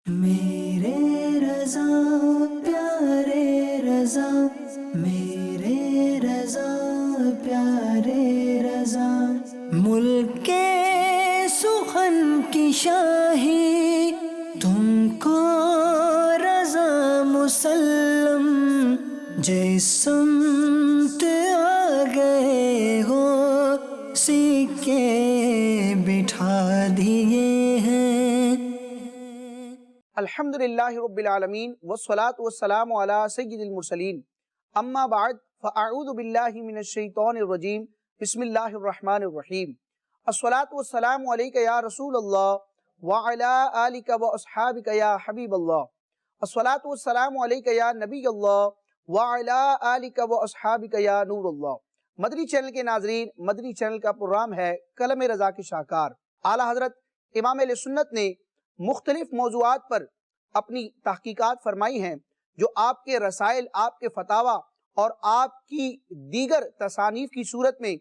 میرے رضا پیارے رضا، میرے رضا پیارے رضا، ملک کے سخن کی شاہی تم کو رضا مسلم، جس سمت آ گئے ہو سکے بٹھا دیے ہیں۔ الحمدللہ رب العالمین والصلاة والسلام علی سید المرسلین، اما بعد فاعوذ باللہ من الشیطان الرجیم، بسم اللہ الرحمن الرحیم۔ الصلاة والسلام علیک یا رسول اللہ وعلی آلک واصحابک یا حبیب اللہ۔ الصلاة والسلام علیک یا نبی اللہ وعلی آلک واصحابک یا نور اللہ۔ مدنی چینل کے ناظرین، مدنی چینل کا پروگرام ہے کلم رضا کے شاہکار۔ اعلیٰ حضرت امام اہل سنت نے مختلف موضوعات پر اپنی تحقیقات فرمائی ہیں، جو آپ کے رسائل، آپ کے فتاوی اور آپ کی دیگر تصانیف کی صورت میں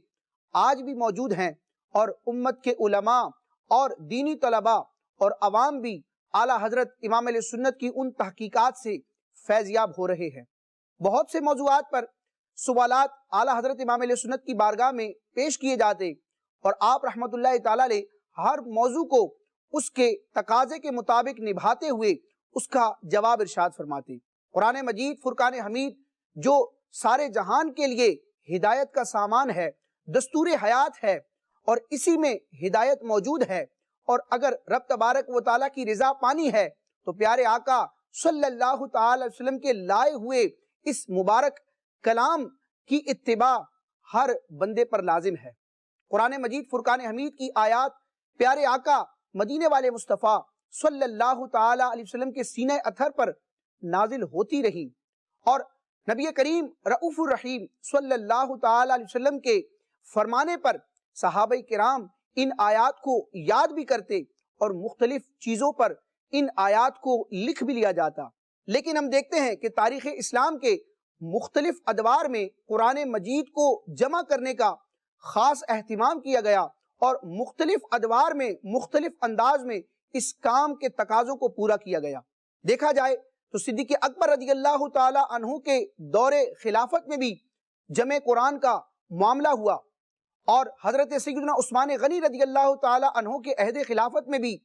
آج بھی موجود ہیں، اور امت کے علماء اور دینی طلباء اور عوام بھی اعلیٰ حضرت امام اہل سنت کی ان تحقیقات سے فیضیاب ہو رہے ہیں۔ بہت سے موضوعات پر سوالات اعلیٰ حضرت امام اہل سنت کی بارگاہ میں پیش کیے جاتے، اور آپ رحمت اللہ تعالیٰ علیہ ہر موضوع کو اس کے تقاضے کے مطابق نبھاتے ہوئے اس کا جواب ارشاد فرماتے۔ قرآن مجید فرقان حمید جو سارے جہان کے لیے ہدایت کا سامان ہے، دستور حیات ہے، اور اسی میں ہدایت موجود ہے، اور اگر رب تبارک و تعالیٰ کی رضا پانی ہے تو پیارے آقا صلی اللہ تعالی علیہ وسلم کے لائے ہوئے اس مبارک کلام کی اتباع ہر بندے پر لازم ہے۔ قرآن مجید فرقان حمید کی آیات پیارے آقا مدینے والے مصطفیٰ صلی اللہ تعالی علیہ وسلم کے سینہ اطہر پر نازل ہوتی رہی، اور نبی کریم رؤوف الرحیم صلی اللہ تعالی علیہ وسلم کے فرمانے پر صحابہ کرام ان آیات کو یاد بھی کرتے، اور مختلف چیزوں پر ان آیات کو لکھ بھی لیا جاتا۔ لیکن ہم دیکھتے ہیں کہ تاریخ اسلام کے مختلف ادوار میں قرآن مجید کو جمع کرنے کا خاص اہتمام کیا گیا، اور مختلف ادوار میں مختلف انداز میں اس کام کے تقاضوں کو پورا کیا گیا۔ دیکھا جائے تو صدیق اکبر رضی اللہ تعالی عنہ کے دور خلافت میں بھی جمع قرآن کا معاملہ ہوا، اور حضرت سیدنا عثمان غنی رضی اللہ تعالی عنہ کے عہد خلافت میں بھی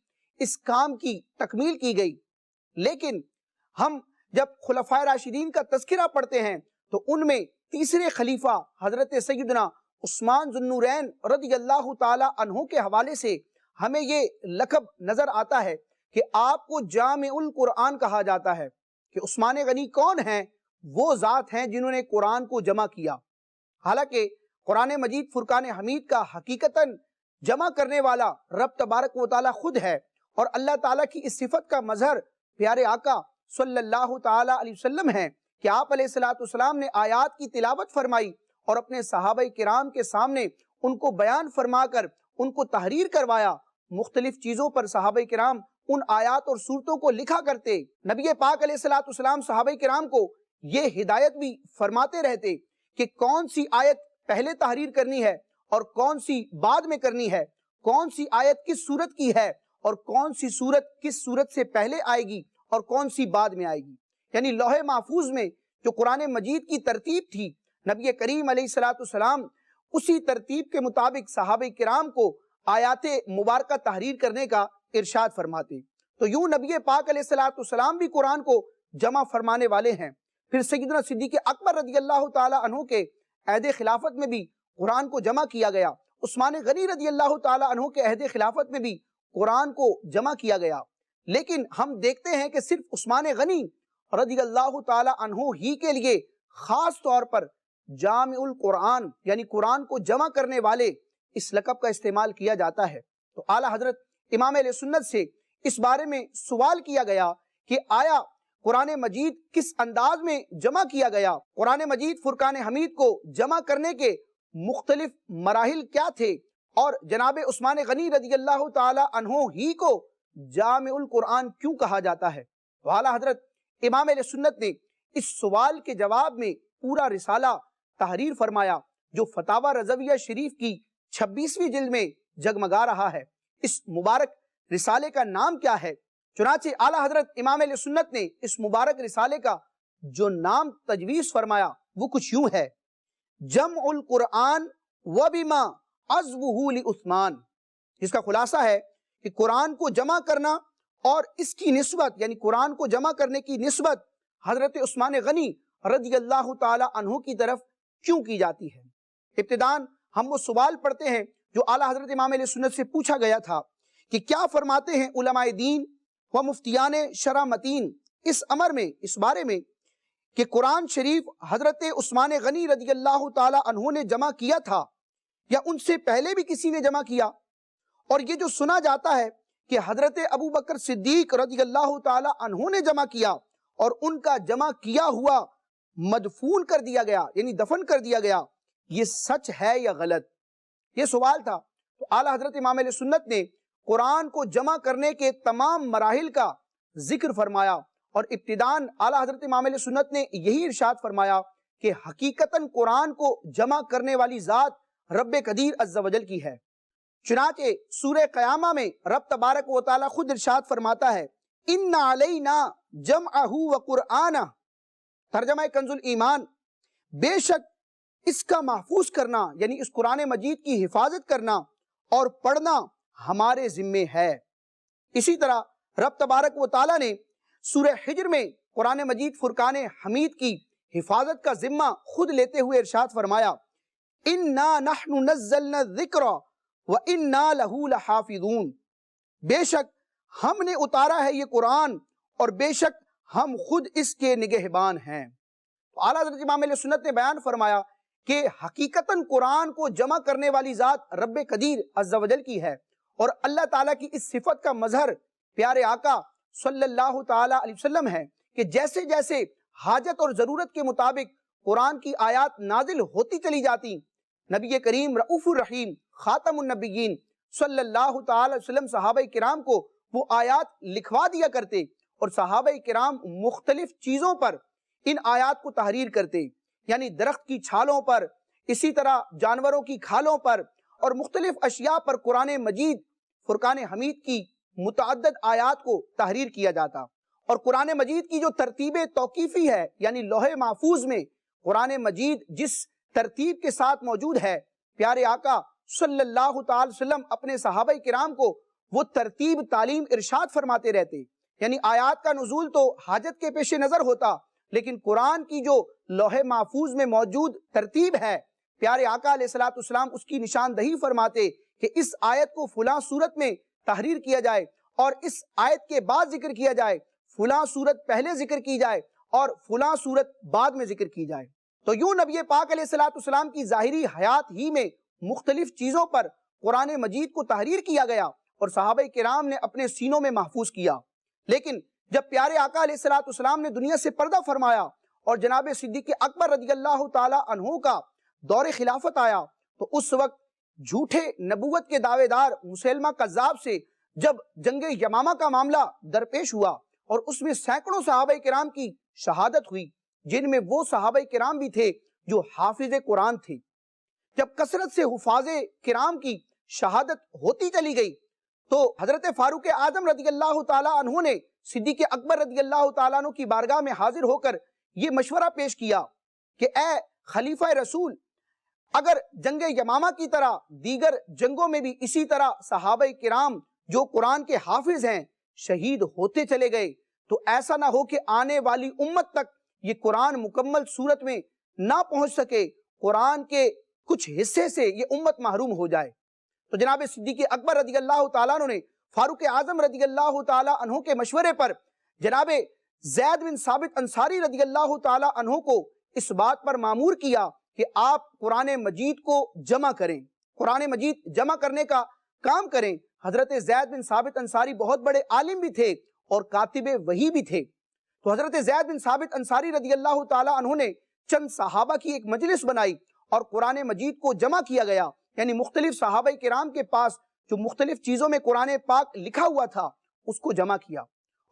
اس کام کی تکمیل کی گئی۔ لیکن ہم جب خلفائے راشدین کا تذکرہ پڑھتے ہیں تو ان میں تیسرے خلیفہ حضرت سیدنا عثمان ذو النورین رضی اللہ تعالی عنہ کے حوالے سے ہمیں یہ لقب نظر آتا ہے کہ آپ کو جامع القرآن کہا جاتا ہے، کہ عثمان غنی کون ہیں؟ وہ ذات ہیں جنہوں نے قرآن کو جمع کیا۔ حالانکہ قرآن مجید فرقان حمید کا حقیقتاً جمع کرنے والا رب تبارک و تعالیٰ خود ہے، اور اللہ تعالیٰ کی اس صفت کا مظہر پیارے آقا صلی اللہ تعالی علیہ وسلم ہیں کہ آپ علیہ السلام نے آیات کی تلاوت فرمائی، اور اپنے صحابہ کرام کے سامنے ان کو بیان فرما کر ان کو تحریر کروایا۔ مختلف چیزوں پر صحابہ کرام ان آیات اور صورتوں کو لکھا کرتے۔ نبی پاک علیہ السلام صحابہ کرام کو یہ ہدایت بھی فرماتے رہتے کہ کون سی آیت پہلے تحریر کرنی ہے اور کون سی بعد میں کرنی ہے، کون سی آیت کس صورت کی ہے اور کون سی صورت کس صورت سے پہلے آئے گی اور کون سی بعد میں آئے گی۔ یعنی لوح محفوظ میں جو قرآن مجید کی ترتیب تھی، نبی کریم علیہ السلام اسی ترتیب کے مطابق صحابہ کرام کو آیات مبارکہ تحریر کرنے کا ارشاد فرماتے۔ تو یوں نبی پاک علیہ السلام بھی قرآن کو جمع فرمانے والے ہیں۔ پھر سیدنا صدیق اکبر رضی اللہ تعالی عنہ کے عہد خلافت میں بھی قرآن کو جمع کیا گیا۔ عثمان غنی رضی اللہ تعالی عنہ کے عہد خلافت میں بھی قرآن کو جمع کیا گیا۔ لیکن ہم دیکھتے ہیں کہ صرف عثمان غنی رضی اللہ تعالی عنہ ہی کے لیے خاص طور پر جامع القرآن یعنی قرآن کو جمع کرنے والے اس لقب کا استعمال کیا جاتا ہے۔ تو اعلیٰ حضرت امام اہل سنت سے اس بارے میں سوال کیا گیا کہ آیا قرآن مجید کس انداز میں جمع کیا گیا؟ قرآن مجید فرقان حمید کو جمع کرنے کے مختلف مراحل کیا تھے؟ اور جناب عثمان غنی رضی اللہ تعالی عنہ ہی کو جامع القرآن کیوں کہا جاتا ہے؟ تو اعلیٰ حضرت امام اہل سنت نے اس سوال کے جواب میں پورا رسالہ تحریر فرمایا، جو فتاوی رضویہ شریف کی 26ویں جلد میں جگمگا رہا ہے۔ اس مبارک رسالے کا نام کیا ہے؟ چنانچہ اعلیٰ حضرت امام اہل سنت نے اس مبارک رسالے کا جو نام تجویز فرمایا وہ کچھ یوں ہے: جمع القرآن وبما عزوہ لعثمان، جس کا خلاصہ ہے کہ قرآن کو جمع کرنا اور اس کی نسبت، یعنی قرآن کو جمع کرنے کی نسبت حضرت عثمان غنی رضی اللہ تعالی عنہ کی طرف کیوں کی جاتی ہے؟ ابتداً ہم وہ سوال پڑھتے ہیں جو اعلیٰ حضرت امام علیہ سنت سے پوچھا گیا تھا کہ کیا فرماتے ہیں علماء دین و مفتیان شرع متین اس امر میں، اس بارے میں کہ قرآن شریف حضرت عثمان غنی رضی اللہ تعالی عنہ نے جمع کیا تھا یا ان سے پہلے بھی کسی نے جمع کیا؟ اور یہ جو سنا جاتا ہے کہ حضرت ابو بکر صدیق رضی اللہ تعالی عنہ نے جمع کیا اور ان کا جمع کیا ہوا مدفون کر دیا گیا، یعنی دفن کر دیا گیا، یہ سچ ہے یا غلط؟ یہ سوال تھا۔ تو اعلیٰ حضرت امام علیہ سنت نے قرآن کو جمع کرنے کے تمام مراحل کا ذکر فرمایا، اور ابتداً اعلیٰ حضرت امام علیہ سنت نے یہی ارشاد فرمایا کہ حقیقتاً قرآن کو جمع کرنے والی ذات رب قدیر عز و جل کی ہے۔ چنانچہ سورہ قیامہ میں رب تبارک و تعالی خود ارشاد فرماتا ہے: ان علینا جمعہ و قرآنہ، ترجمہ کنز الایمان، بے شک اس کا محفوظ کرنا، یعنی اس قرآن مجید کی حفاظت کرنا اور پڑھنا ہمارے ذمے ہے۔ اسی طرح رب تبارک و تعالی نے سورہ حجر میں قرآن مجید فرقان حمید کی حفاظت کا ذمہ خود لیتے ہوئے ارشاد فرمایا: اِنَّا نَحْنُ نَزَّلْنَا الذِّكْرَ وَإِنَّا لَهُ لَحَافِظُونَ، بے شک ہم نے اتارا ہے یہ قرآن اور بے شک ہم خود اس کے نگہبان ہیں۔ تو اعلیٰ حضرت امام علیہ سنت نے بیان فرمایا کہ حقیقتاً قرآن کو جمع کرنے والی ذات رب قدیر عز و جل کی ہے، اور اللہ تعالیٰ کی اس صفت کا مظہر پیارے آقا صلی اللہ تعالیٰ علیہ وسلم ہے کہ جیسے جیسے حاجت اور ضرورت کے مطابق قرآن کی آیات نازل ہوتی چلی جاتی، نبی کریم رؤوف الرحیم خاتم النبیین صلی اللہ تعالیٰ علیہ وسلم صحابہ کرام کو وہ آیات لکھوا دیا کرتے، اور صحابہ کرام مختلف چیزوں پر ان آیات کو تحریر کرتے، یعنی درخت کی چھالوں پر، اسی طرح جانوروں کی کھالوں پر اور مختلف اشیاء پر قرآن مجید فرقان حمید کی متعدد آیات کو تحریر کیا جاتا۔ اور قرآن مجید کی جو ترتیب توقیفی ہے، یعنی لوح محفوظ میں قرآن مجید جس ترتیب کے ساتھ موجود ہے، پیارے آقا صلی اللہ تعالی وسلم اپنے صحابہ کرام کو وہ ترتیب تعلیم ارشاد فرماتے رہتے، یعنی آیات کا نزول تو حاجت کے پیش نظر ہوتا، لیکن قرآن کی جو لوح محفوظ میں موجود ترتیب ہے، پیارے آقا علیہ السلام اس کی نشاندہی فرماتے کہ اس آیت کو فلاں صورت میں تحریر کیا جائے اور اس آیت کے بعد ذکر کیا جائے، فلاں صورت پہلے ذکر کی جائے اور فلاں صورت بعد میں ذکر کی جائے۔ تو یوں نبی پاک علیہ السلام کی ظاہری حیات ہی میں مختلف چیزوں پر قرآن مجید کو تحریر کیا گیا اور صحابہ کرام نے اپنے سینوں میں محفوظ کیا۔ لیکن جب پیارے آقا علیہ السلام نے دنیا سے پردہ فرمایا اور جناب صدیق اکبر رضی اللہ تعالی عنہ کا دور خلافت آیا، تو اس وقت جھوٹے نبوت کے دعوے دار مسیلمہ کذاب سے جب جنگ یمامہ کا معاملہ درپیش ہوا اور اس میں سینکڑوں صحابہ کرام کی شہادت ہوئی، جن میں وہ صحابہ کرام بھی تھے جو حافظ قرآن تھے، جب کثرت سے حفاظ کرام کی شہادت ہوتی چلی گئی تو حضرت فاروق اعظم رضی اللہ تعالی عنہ نے صدیق اکبر رضی اللہ تعالیٰ عنہ کی بارگاہ میں حاضر ہو کر یہ مشورہ پیش کیا کہ اے خلیفہ رسول، اگر جنگ یمامہ کی طرح دیگر جنگوں میں بھی اسی طرح صحابہ کرام جو قرآن کے حافظ ہیں شہید ہوتے چلے گئے تو ایسا نہ ہو کہ آنے والی امت تک یہ قرآن مکمل صورت میں نہ پہنچ سکے، قرآن کے کچھ حصے سے یہ امت محروم ہو جائے۔ تو جناب صدیق اکبر رضی اللہ تعالیٰ عنہ نے فاروق اعظم رضی اللہ تعالیٰ عنہ کے مشورے پر جناب زید بن ثابت انصاری رضی اللہ تعالیٰ عنہ کو اس بات پر مامور کیا کہ آپ قرآن مجید کو جمع کریں، قرآن مجید جمع کرنے کا کام کریں۔ حضرت زید بن ثابت انصاری بہت بڑے عالم بھی تھے اور کاتب وحی بھی تھے، تو حضرت زید بن ثابت انصاری رضی اللہ تعالیٰ عنہ نے چند صحابہ کی ایک مجلس بنائی اور قرآن مجید کو جمع کیا گیا، یعنی مختلف صحابہ کرام کے پاس جو مختلف چیزوں میں قرآن پاک لکھا ہوا تھا اس کو جمع کیا،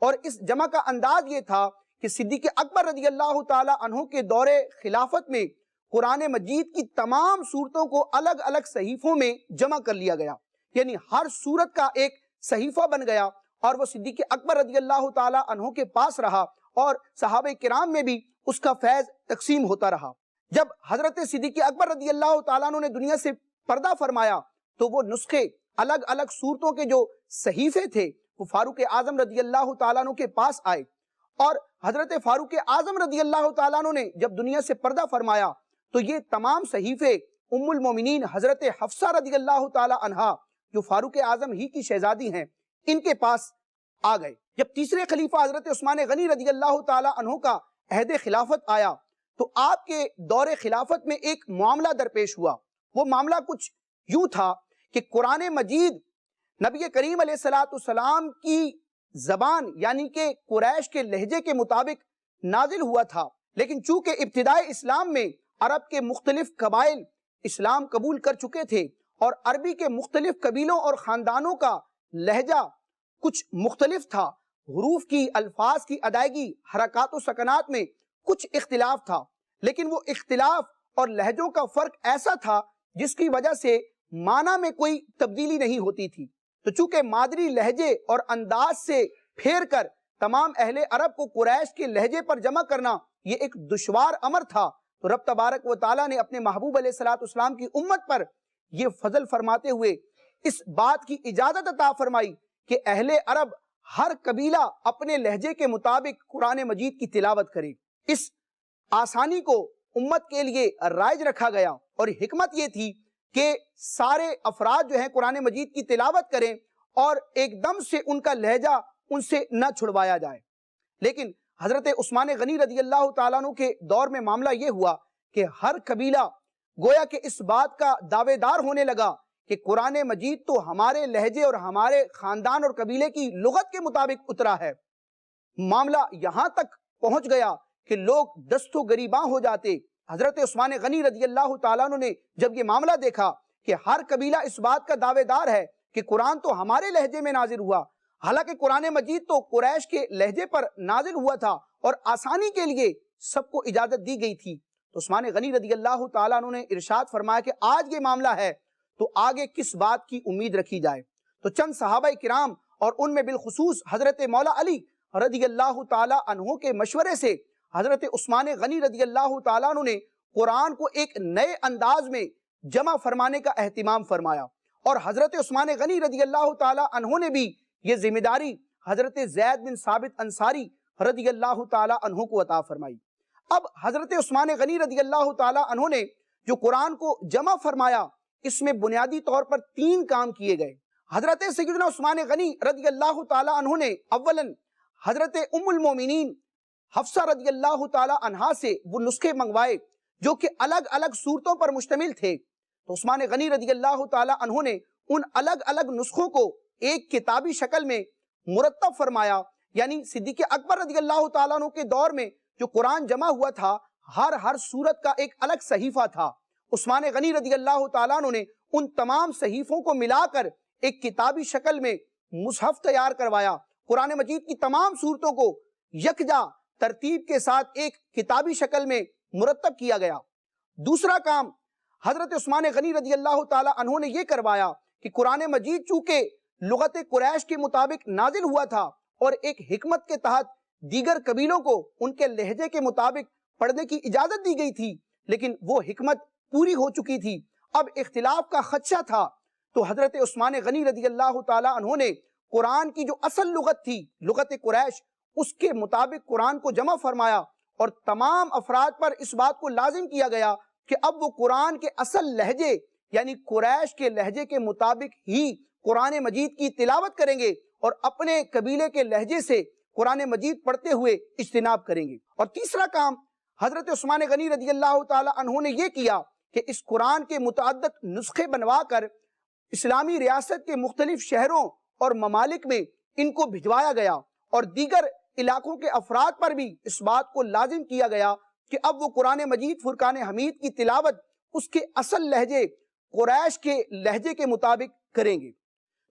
اور اس جمع کا انداز یہ تھا کہ صدیق اکبر رضی اللہ تعالی عنہ کے دور خلافت میں قرآن مجید کی تمام صورتوں کو الگ الگ صحیفوں میں جمع کر لیا گیا، یعنی ہر صورت کا ایک صحیفہ بن گیا اور وہ صدیق اکبر رضی اللہ تعالی عنہ کے پاس رہا اور صحابہ کرام میں بھی اس کا فیض تقسیم ہوتا رہا۔ جب حضرت صدیق اکبر رضی اللہ تعالیٰ عنہ نے دنیا سے پردہ فرمایا تو وہ نسخے الگ الگ صورتوں کے جو صحیفے تھے وہ فاروق اعظم رضی اللہ تعالیٰ عنہ کے پاس آئے، اور حضرت فاروق اعظم رضی اللہ تعالیٰ عنہ نے جب دنیا سے پردہ فرمایا تو یہ تمام صحیفے ام المومنین حضرت حفصہ رضی اللہ تعالیٰ عنہا جو فاروق اعظم ہی کی شہزادی ہیں ان کے پاس آ گئے۔ جب تیسرے خلیفہ حضرت عثمان غنی رضی اللہ تعالیٰ عنہ کا عہد خلافت آیا تو آپ کے دور خلافت میں ایک معاملہ درپیش ہوا۔ وہ معاملہ کچھ یوں تھا کہ قرآن مجید نبی کریم علیہ السلام کی زبان یعنی کہ قریش کے لہجے کے مطابق نازل ہوا تھا، لیکن چونکہ ابتدائے اسلام میں عرب کے مختلف قبائل اسلام قبول کر چکے تھے اور عربی کے مختلف قبیلوں اور خاندانوں کا لہجہ کچھ مختلف تھا، حروف کی، الفاظ کی ادائیگی، حرکات و سکنات میں کچھ اختلاف تھا، لیکن وہ اختلاف اور لہجوں کا فرق ایسا تھا جس کی وجہ سے معنی میں کوئی تبدیلی نہیں ہوتی تھی۔ تو چونکہ مادری لہجے اور انداز سے پھیر کر تمام اہل عرب کو قریش کے لہجے پر جمع کرنا یہ ایک دشوار امر تھا، تو رب تبارک و تعالیٰ نے اپنے محبوب علیہ السلام کی امت پر یہ فضل فرماتے ہوئے اس بات کی اجازت عطا فرمائی کہ اہل عرب ہر قبیلہ اپنے لہجے کے مطابق قرآن مجید کی تلاوت کرے۔ اس آسانی کو امت کے لیے رائج رکھا گیا، اور حکمت یہ تھی کہ سارے افراد جو ہیں قرآن مجید کی تلاوت کریں اور ایک دم سے ان کا لہجہ ان سے نہ چھڑوایا جائے۔ لیکن حضرت عثمان غنی رضی اللہ تعالیٰ عنہ کے دور میں معاملہ یہ ہوا کہ ہر قبیلہ گویا کہ اس بات کا دعوے دار ہونے لگا کہ قرآن مجید تو ہمارے لہجے اور ہمارے خاندان اور قبیلے کی لغت کے مطابق اترا ہے۔ معاملہ یہاں تک پہنچ گیا کہ لوگ دست و گریباں ہو جاتے۔ حضرت عثمان غنی رضی اللہ تعالیٰ عنہ نے جب یہ معاملہ دیکھا کہ ہر قبیلہ اس بات کا دعوے دار ہے کہ قرآن تو ہمارے لہجے میں نازل ہوا، حالانکہ قرآن مجید تو قریش کے لہجے پر نازل ہوا تھا اور آسانی کے لیے سب کو اجازت دی گئی تھی، تو عثمان غنی رضی اللہ تعالیٰ عنہ نے ارشاد فرمایا کہ آج یہ معاملہ ہے تو آگے کس بات کی امید رکھی جائے۔ تو چند صحابہ کرام اور ان میں بالخصوص حضرت مولا علی رضی اللہ تعالیٰ عنہ کے مشورے سے حضرت عثمان غنی رضی اللہ تعالیٰ عنہ نے قرآن کو ایک نئے انداز میں جمع فرمانے کا اہتمام فرمایا، اور حضرت عثمان غنی رضی اللہ تعالیٰ عنہ نے بھی یہ ذمہ داری حضرت زید بن ثابت انصاری رضی اللہ تعالیٰ عنہ کو عطا فرمائی۔ اب حضرت عثمان غنی رضی اللہ تعالیٰ عنہ نے جو قرآن کو جمع فرمایا اس میں بنیادی طور پر 3 کام کیے گئے۔ حضرت سیدنا عثمان غنی رضی اللہ تعالیٰ عنہ نے اولاً حضرت ام المومنین حفصہ رضی اللہ تعالیٰ عنہا سے وہ نسخے منگوائے جو کہ الگ الگ صورتوں پر مشتمل تھے، تو عثمان غنی رضی اللہ تعالیٰ عنہ نے ان الگ الگ نسخوں کو ایک کتابی شکل میں مرتب فرمایا، یعنی صدیق اکبر رضی اللہ تعالیٰ عنہ کے دور میں جو قرآن جمع ہوا تھا ہر صورت کا ایک الگ صحیفہ تھا، عثمان غنی رضی اللہ تعالیٰ عنہ نے ان تمام صحیفوں کو ملا کر ایک کتابی شکل میں مصحف تیار کروایا، قرآن مجید کی تمام صورتوں کو یکجا ترتیب کے ساتھ ایک کتابی شکل میں مرتب کیا گیا۔ دوسرا کام حضرت عثمان غنی رضی اللہ تعالیٰ عنہ نے یہ کروایا کہ قرآن مجید چونکہ لغت قریش کے مطابق نازل ہوا تھا اور ایک حکمت کے تحت دیگر قبیلوں کو ان کے لہجے کے مطابق پڑھنے کی اجازت دی گئی تھی، لیکن وہ حکمت پوری ہو چکی تھی، اب اختلاف کا خدشہ تھا، تو حضرت عثمان غنی رضی اللہ تعالیٰ عنہ نے قرآن کی جو اصل لغت تھی لغت قریش اس کے مطابق قرآن کو جمع فرمایا، اور تمام افراد پر اس بات کو لازم کیا گیا کہ اب وہ قرآن کے اصل لہجے یعنی قریش کے لہجے کے مطابق ہی قرآن مجید کی تلاوت کریں گے اور اپنے قبیلے کے لہجے سے قرآن مجید پڑھتے ہوئے اجتناب کریں گے۔ اور تیسرا کام حضرت عثمان غنی رضی اللہ تعالی عنہ نے یہ کیا کہ اس قرآن کے متعدد نسخے بنوا کر اسلامی ریاست کے مختلف شہروں اور ممالک میں ان کو بھجوایا گیا، اور دیگر علاقوں کے افراد پر بھی اس بات کو لازم کیا گیا کہ اب وہ قرآن مجید فرقان حمید کی تلاوت اس کے اصل لہجے قریش کے لہجے کے مطابق کریں گے۔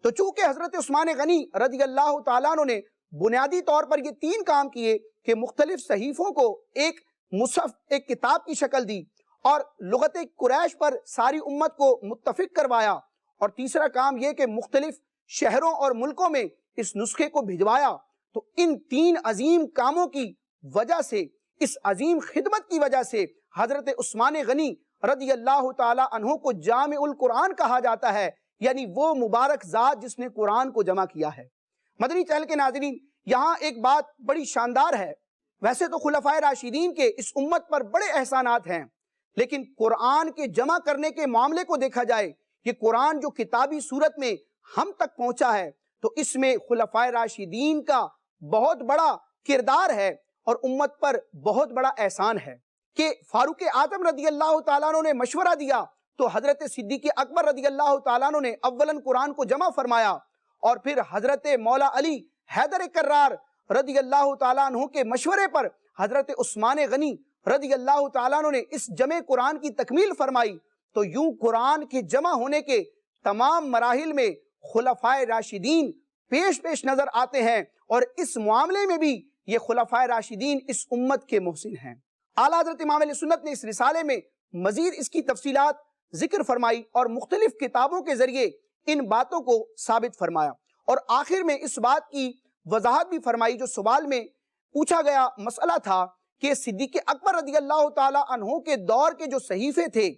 تو چونکہ حضرت عثمان غنی رضی اللہ تعالیٰ عنہ نے بنیادی طور پر یہ 3 کام کیے کہ مختلف صحیفوں کو ایک مصحف ایک کتاب کی شکل دی اور لغت قریش پر ساری امت کو متفق کروایا، اور تیسرا کام یہ کہ مختلف شہروں اور ملکوں میں اس نسخے کو بھجوایا تو ان 3 عظیم کاموں کی وجہ سے، اس عظیم خدمت کی وجہ سے حضرت عثمان غنی رضی اللہ تعالی عنہ کو جامع القرآن کہا جاتا ہے، یعنی وہ مبارک ذات جس نے قرآن کو جمع کیا ہے۔ مدنی چینل کے ناظرین، یہاں ایک بات بڑی شاندار ہے۔ ویسے تو خلفائے راشدین کے اس امت پر بڑے احسانات ہیں، لیکن قرآن کے جمع کرنے کے معاملے کو دیکھا جائے، یہ قرآن جو کتابی صورت میں ہم تک پہنچا ہے، تو اس میں خلفائے راشدین کا بہت بڑا کردار ہے اور امت پر بہت بڑا احسان ہے کہ فاروق اعظم رضی اللہ تعالیٰ عنہ نے مشورہ دیا تو حضرت صدیق اکبر رضی اللہ تعالیٰ عنہ نے اولاً قرآن کو جمع فرمایا، اور پھر حضرت مولا علی حیدر کرار رضی اللہ تعالیٰ عنہ کے مشورے پر حضرت عثمان غنی رضی اللہ تعالیٰ عنہ نے اس جمع قرآن کی تکمیل فرمائی۔ تو یوں قرآن کے جمع ہونے کے تمام مراحل میں خلفائے راشدین پیش نظر آتے ہیں، اور اس معاملے میں بھی یہ خلفائے راشدین اس امت کے محسن ہیں۔ اعلیٰ حضرت امام علیہ سنت نے اس رسالے میں مزید اس کی تفصیلات ذکر فرمائی اور مختلف کتابوں کے ذریعے ان باتوں کو ثابت فرمایا، اور آخر میں اس بات کی وضاحت بھی فرمائی جو سوال میں پوچھا گیا مسئلہ تھا کہ صدیق اکبر رضی اللہ تعالیٰ عنہ کے دور کے جو صحیفے تھے،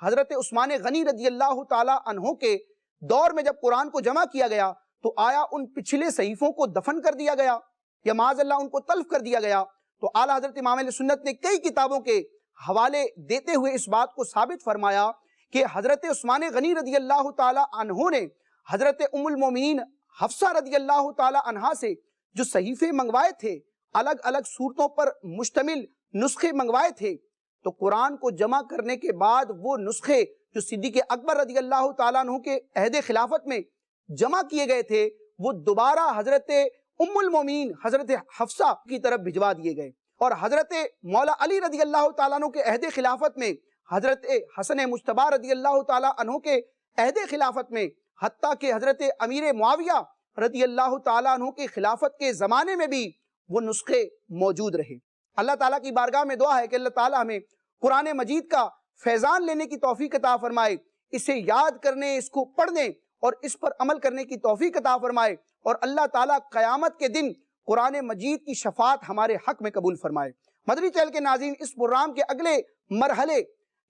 حضرت عثمان غنی رضی اللہ تعالیٰ عنہ کے دور میں جب قرآن کو جمع کیا گیا تو آیا ان پچھلے صحیفوں کو دفن کر دیا گیا یا معاذ اللہ ان کو تلف کر دیا گیا؟ تو اعلیٰ حضرت امام علیہ سنت نے کئی کتابوں کے حوالے دیتے ہوئے اس بات کو ثابت فرمایا کہ حضرت عثمان غنی رضی اللہ تعالیٰ عنہ نے حضرت ام المومنین حفصہ رضی اللہ تعالیٰ عنہا سے جو صحیفے منگوائے تھے، الگ الگ صورتوں پر مشتمل نسخے منگوائے تھے، تو قرآن کو جمع کرنے کے بعد وہ نسخے جو صدیق اکبر رضی اللہ تعالیٰ عنہ کے عہد خلافت میں جمع کیے گئے تھے، وہ دوبارہ حضرت ام المومنین حضرت حفصہ کی طرف بھجوا دیے گئے، اور حضرت مولا علی رضی اللہ تعالیٰ عنہ کے عہد خلافت میں، حضرت حسن مجتبی رضی اللہ تعالیٰ عنہ کے عہد خلافت میں، حتیٰ کہ حضرت امیر معاویہ رضی اللہ تعالیٰ عنہ کے خلافت کے زمانے میں بھی وہ نسخے موجود رہے۔ اللہ تعالیٰ کی بارگاہ میں دعا ہے کہ اللہ تعالیٰ ہمیں قرآن مجید کا فیضان لینے کی توفیق عطا فرمائے، اسے یاد کرنے، اس کو پڑھنے اور اس پر عمل کرنے کی توفیق عطا فرمائے، اور اللہ تعالیٰ قیامت کے دن قرآن مجید کی شفاعت ہمارے حق میں قبول فرمائے۔ مدنی چینل کے ناظرین، اس پروگرام کے اگلے مرحلے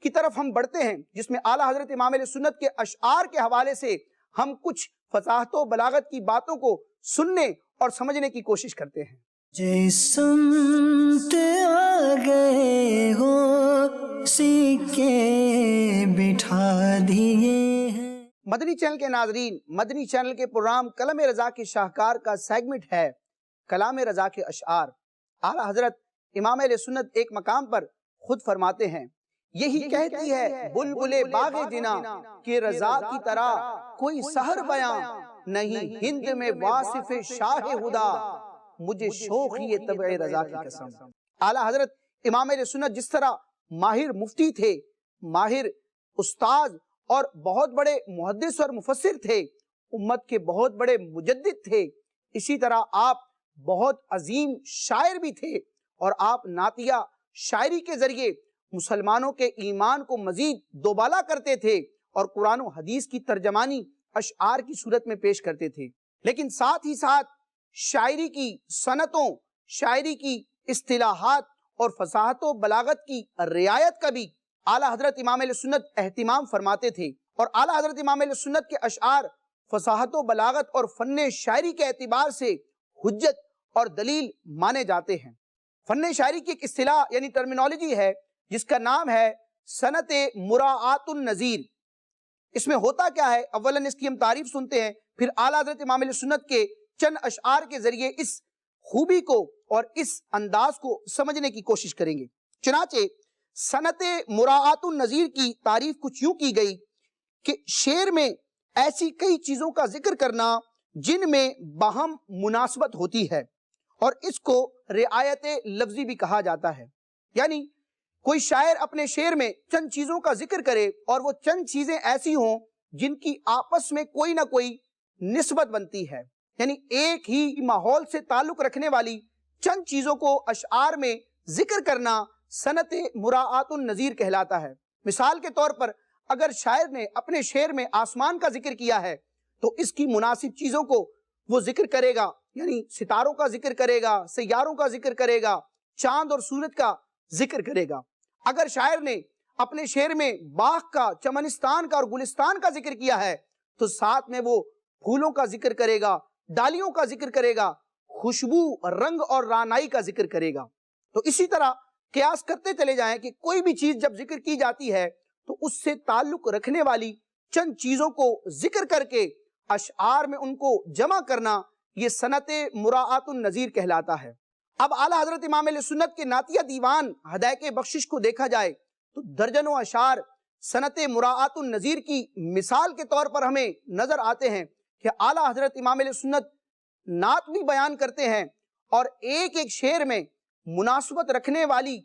کی طرف ہم بڑھتے ہیں، جس میں اعلیٰ حضرت امام علیہ سنت کے اشعار کے حوالے سے ہم کچھ فصاحت و بلاغت کی باتوں کو سننے اور سمجھنے کی کوشش کرتے ہیں۔ جس سمت آ گئے ہو سکے بٹھا دیے ہیں۔ مدنی چینل کے ناظرین، مدنی چینل کے پروگرام کلام رضا کے شاہکار کا سیگمنٹ ہے کلام رضا کے اشعار۔ اعلیٰ حضرت امام علیہ سنت ایک مقام پر خود فرماتے ہیں، یہی کہتی ہے بلبل باغ جنا کہ رضا کی طرح کوئی سحر بیاں نہیں ہند میں واصف شاہ ہدا، مجھے شوخی طبع رضا کی قسم۔ اعلیٰ حضرت امام علیہ سنت جس طرح ماہر مفتی تھے، ماہر استاذ اور بہت بڑے محدث اور مفسر تھے، امت کے بہت بڑے مجدد تھے، اسی طرح آپ بہت عظیم شاعر بھی تھے، اور آپ نعتیہ شاعری کے ذریعے مسلمانوں کے ایمان کو مزید دوبالا کرتے تھے اور قرآن و حدیث کی ترجمانی اشعار کی صورت میں پیش کرتے تھے، لیکن ساتھ ہی ساتھ شاعری کی صنعتوں، شاعری کی اصطلاحات اور فصاحت و بلاغت کی رعایت کا بھی اعلیٰ حضرت امام علیہ سنت اہتمام فرماتے تھے، اور اعلیٰ حضرت امام علیہ سنت کے اشعار فصاحت و بلاغت اور فن شاعری کے اعتبار سے حجت اور دلیل مانے جاتے ہیں۔ فن شاعری کی ایک اصطلاح یعنی ٹرمینالوجی ہے جس کا نام ہے صنعت مراعات النظیر۔ اس میں ہوتا کیا ہے؟ اولاً اس کی ہم تعریف سنتے ہیں، پھر اعلیٰ حضرت امام علیہ سنت کے چند اشعار کے ذریعے اس خوبی کو اور اس انداز کو سمجھنے کی کوشش کریں گے۔ چنانچہ صنعت مراعات النظیر کی تعریف کچھ یوں کی گئی کہ شعر میں ایسی کئی چیزوں کا ذکر کرنا جن میں باہم مناسبت ہوتی ہے، اور اس کو رعایت لفظی بھی کہا جاتا ہے، یعنی کوئی شاعر اپنے شعر میں چند چیزوں کا ذکر کرے اور وہ چند چیزیں ایسی ہوں جن کی آپس میں کوئی نہ کوئی نسبت بنتی ہے، یعنی ایک ہی ماحول سے تعلق رکھنے والی چند چیزوں کو اشعار میں ذکر کرنا صنعت مراعات النظیر کہلاتا ہے۔ مثال کے طور پر اگر شاعر نے اپنے شعر میں آسمان کا ذکر کیا ہے تو اس کی مناسب چیزوں کو وہ ذکر کرے گا، یعنی ستاروں کا ذکر کرے گا، سیاروں کا ذکر کرے گا، چاند اور سورج کا ذکر کرے گا۔ اگر شاعر نے اپنے شعر میں باغ کا، چمنستان کا اور گلستان کا ذکر کیا ہے تو ساتھ میں وہ پھولوں کا ذکر کرے گا، ڈالیوں کا ذکر کرے گا، خوشبو، رنگ اور رانائی کا ذکر کرے گا۔ تو اسی طرح قیاس کرتے چلے جائیں کہ کوئی بھی چیز جب ذکر کی جاتی ہے تو اس سے تعلق رکھنے والی چند چیزوں کو ذکر کر کے اشعار میں ان کو جمع کرنا، یہ صنعت مراعات النظیر کہلاتا ہے۔ اب اعلیٰ حضرت امام اہل سنت کے نعتیہ دیوان ہدایق بخشش کو دیکھا جائے تو درجنوں اشعار صنعت مراعات النظیر کی مثال کے طور پر ہمیں نظر آتے ہیں کہ اعلیٰ حضرت امام اہل سنت نعت بھی بیان کرتے ہیں اور ایک ایک شعر میں مناسبت رکھنے والی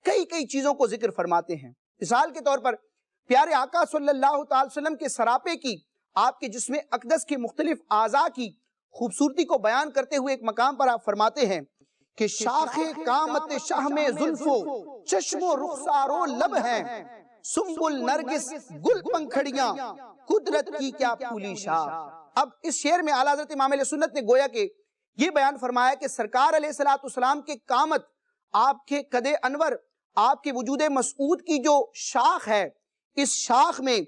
کئی کئی چیزوں کو ذکر فرماتے ہیں۔ مثال کے طور پر پیارے آقا صلی اللہ تعالی وسلم کے سراپے کی، آپ کے جسم اقدس کے مختلف اعضاء کی خوبصورتی کو بیان کرتے ہوئے ایک مقام پر آپ فرماتے ہیں کہ شاخ قامت شاہ میں زلف و چشم و رخسار و لب ہیں، سنبل نرگس گل پنکھڑیاں قدرت کی کیا پھولی شاہ۔ اب اس شعر میں اعلیٰ حضرت امام اہل سنت نے گویا کہ یہ بیان فرمایا کہ سرکار علیہ السلام کے قامت، آپ کے قد انور، آپ کے وجود مسعود کی جو شاخ ہے، اس شاخ میں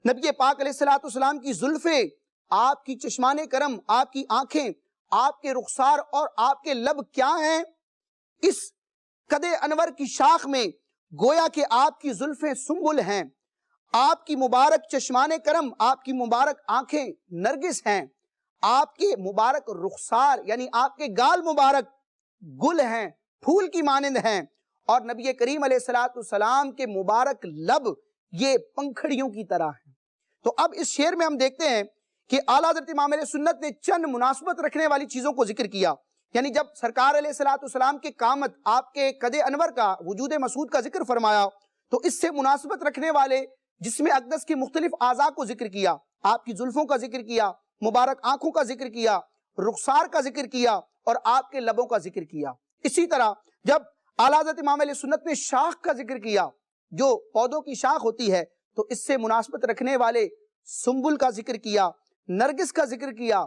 نبی پاک علیہ السلام کی زلفیں، آپ کی چشمان کرم، آپ کی آنکھیں، آپ کے رخسار اور آپ کے لب کیا ہیں؟ اس قد انور کی شاخ میں گویا کہ آپ کی زلفیں سنبل ہیں، آپ کی مبارک چشمان کرم، آپ کی مبارک آنکھیں نرگس ہیں، آپ کے مبارک رخسار یعنی آپ کے گال مبارک گل ہیں، پھول کی مانند ہیں، اور نبی کریم علیہ السلام کے مبارک لب یہ پنکھڑیوں کی طرح ہیں۔ تو اب اس شعر میں ہم دیکھتے ہیں کہ اعلیٰ حضرت امام اہل سنت نے چند مناسبت رکھنے والی چیزوں کو ذکر کیا، یعنی جب سرکار علیہ السلام کے قامت، آپ کے قد انور کا، وجود مسعود کا ذکر فرمایا تو اس سے مناسبت رکھنے والے جسم اقدس کے مختلف اعضاء کو ذکر کیا، آپ کی زلفوں کا ذکر کیا، مبارک آنکھوں کا ذکر کیا، رخسار کا ذکر کیا اور آپ کے لبوں کا ذکر کیا۔ اسی طرح جب اعلیٰ حضرت امام اہل سنت نے شاخ کا ذکر کیا، جو پودوں کی شاخ ہوتی ہے، تو اس سے مناسبت رکھنے والے سنبل کا ذکر کیا، نرگس کا ذکر کیا،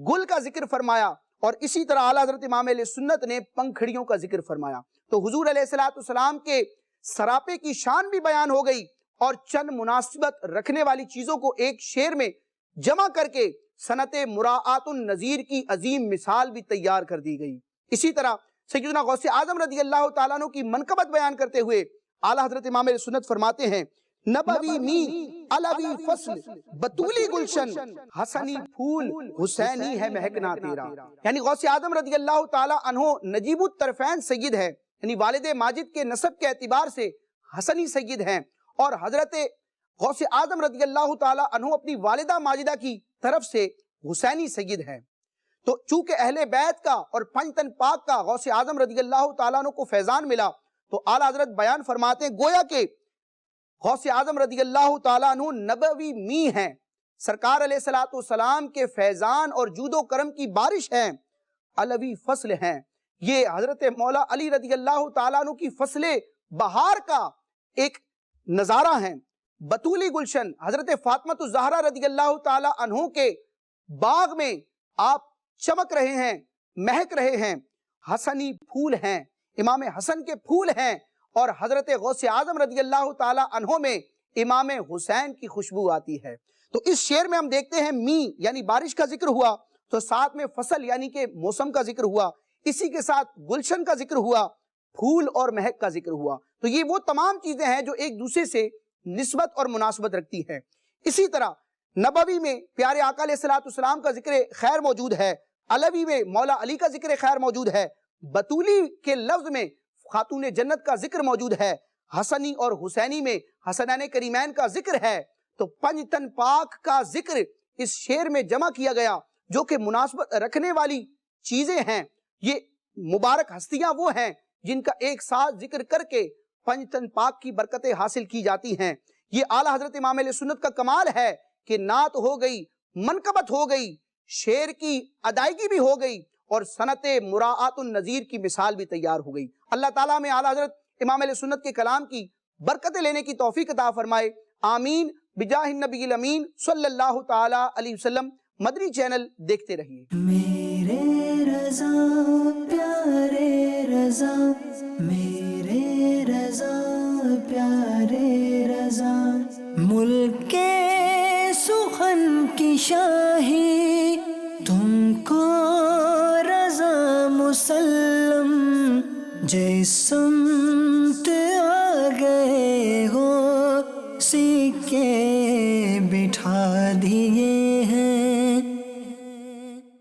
گل کا ذکر فرمایا، اور اسی طرح اعلیٰ حضرت امام اہل سنت نے پنکھڑیوں کا ذکر فرمایا۔ تو حضور علیہ السلام کے سراپے کی شان بھی بیان ہو گئی اور چند مناسبت رکھنے والی چیزوں کو ایک شعر میں جمع کر کے صنعت مراعات النظیر کی عظیم مثال بھی تیار کر دی گئی۔ اسی طرح سیدنا غوث اعظم رضی اللہ تعالیٰ عنہ کی منقبت بیان کرتے ہوئے اعلیٰ حضرت امام اہل سنت فرماتے ہیں، نبوی می علوی فصل بطولی گلشن، حسنی پھول حسینی ہے مہکنا تیرا۔ یعنی غوث اعظم رضی اللہ تعالیٰ عنہ نجیب الطرفین سید ہے، یعنی والد ماجد کے نسب کے اعتبار سے حسنی سید ہیں، اور حضرت غوث اعظم رضی اللہ تعالیٰ عنہ اپنی والدہ ماجدہ کی طرف سے حسینی سید ہیں۔ تو چونکہ اہل بیت کا اور پنج تن پاک کا غوث اعظم رضی اللہ تعالیٰ عنہ کو فیضان ملا، تو اعلیٰ حضرت بیان فرماتے ہیں گویا کہ غوث اعظم رضی اللہ تعالیٰ عنہ نبوی می ہیں، سرکار علیہ السلام کے فیضان اور جود و کرم کی بارش ہیں، علوی فصل ہیں، یہ حضرت مولا علی رضی اللہ تعالیٰ عنہ کی فصل بہار کا ایک نظارہ ہیں، بطولی گلشن، حضرت فاطمہ الزہرا رضی اللہ تعالیٰ عنہ کے باغ میں آپ چمک رہے ہیں، مہک رہے ہیں، حسنی پھول ہیں، امام حسن کے پھول ہیں، اور حضرت غوث اعظم رضی اللہ تعالیٰ عنہ میں امام حسین کی خوشبو آتی ہے۔ تو اس شعر میں ہم دیکھتے ہیں می یعنی بارش کا ذکر ہوا، تو ساتھ میں فصل یعنی کہ موسم کا ذکر ہوا، اسی کے ساتھ گلشن کا ذکر ہوا، پھول اور مہک کا ذکر ہوا۔ تو یہ وہ تمام چیزیں ہیں جو ایک دوسرے سے نسبت اور مناسبت رکھتی ہیں۔ اسی طرح نبوی میں پیارے آقا علیہ السلام کا ذکر خیر موجود ہے، علوی میں مولا علی کا ذکر خیر موجود ہے، بطولی کے لفظ میں خاتون جنت کا ذکر موجود ہے، حسنی اور حسینی میں حسنین کریمین کا ذکر ہے۔ تو پنج تن پاک کا ذکر اس شعر میں جمع کیا گیا، جو کہ مناسبت رکھنے والی چیزیں ہیں۔ یہ مبارک ہستیاں وہ ہیں جن کا ایک ساتھ ذکر کر کے پنج تن پاک کی برکتیں حاصل کی جاتی ہیں۔ یہ اعلیٰ حضرت امام اہل سنت کا کمال ہے کہ نعت ہو گئی، منقبت ہو گئی، شعر کی ادائیگی بھی ہو گئی، اور صنعت مراعات النظیر کی مثال بھی تیار ہو گئی۔ اللہ تعالیٰ میں اعلیٰ حضرت امام اہل سنت کے کلام کی برکتیں لینے کی توفیق عطا فرمائے، آمین بجاہ النبی الامین صلی اللہ تعالی علیہ وسلم۔ مدنی چینل دیکھتے رہیے۔ میرے رضا پیارے رضا، میرے رضا پیارے رضا، ملک کے سخن کی شاہی تم کو رضا مسلم، جس سمت آ گئے ہو